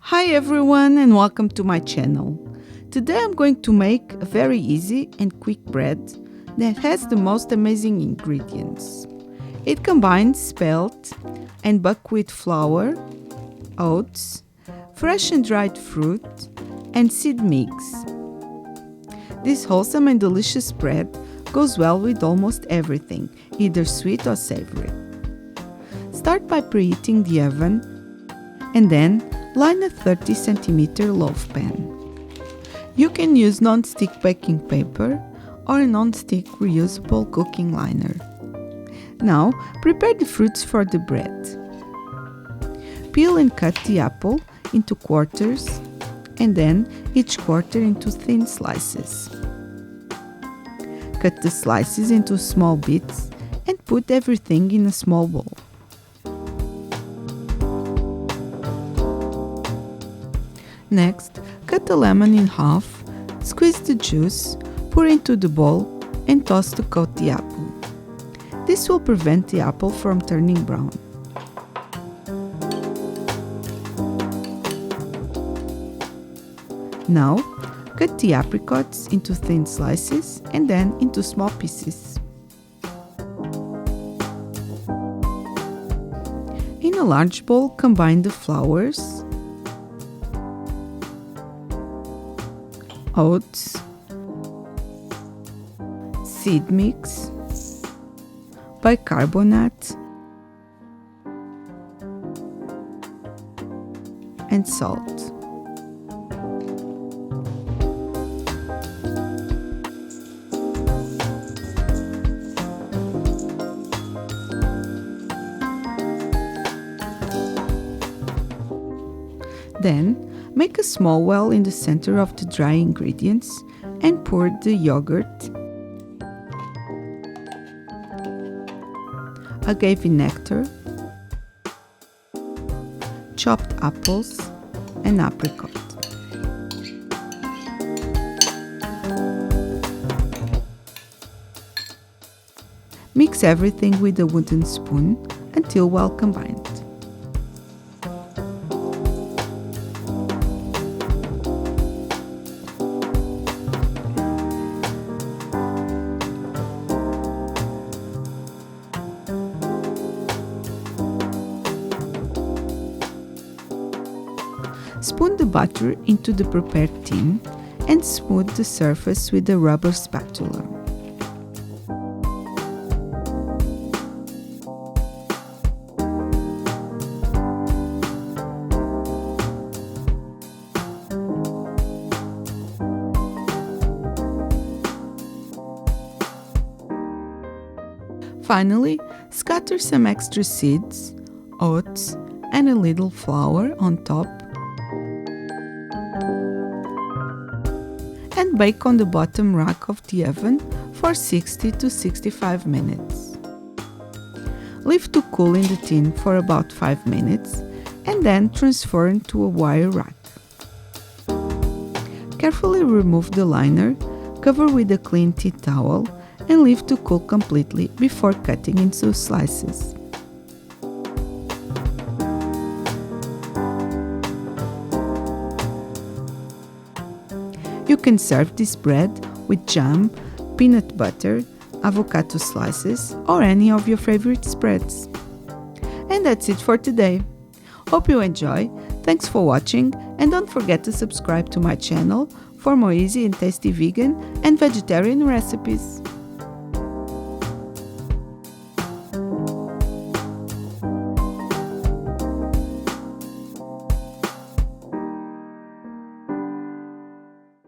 Hi everyone and welcome to my channel. Today I'm going to make a very easy and quick bread that has the most amazing ingredients. It combines spelt and buckwheat flour, oats, fresh and dried fruit, and seed mix. This wholesome and delicious bread goes well with almost everything, either sweet or savory. Start by preheating the oven and then line a 30 cm loaf pan. You can use non-stick baking paper or a non-stick reusable cooking liner. Now prepare the fruits for the bread. Peel and cut the apple into quarters and then each quarter into thin slices. Cut the slices into small bits and put everything in a small bowl. Next, cut the lemon in half, squeeze the juice, pour into the bowl and toss to coat the apple. This will prevent the apple from turning brown. Now, cut the apricots into thin slices and then into small pieces. In a large bowl, combine the flours, oats, seed mix, bicarbonate, and salt. Then, make a small well in the center of the dry ingredients and pour the yogurt, agave nectar, chopped apples, and apricot. Mix everything with a wooden spoon until well combined. Spoon the butter into the prepared tin and smooth the surface with a rubber spatula. Finally, scatter some extra seeds, oats, and a little flour on top and bake on the bottom rack of the oven for 60 to 65 minutes. Leave to cool in the tin for about 5 minutes and then transfer into a wire rack. Carefully remove the liner, cover with a clean tea towel and leave to cool completely before cutting into slices. You can serve this bread with jam, peanut butter, avocado slices, or any of your favorite spreads. And that's it for today. Hope you enjoy. Thanks for watching and don't forget to subscribe to my channel for more easy and tasty vegan and vegetarian recipes.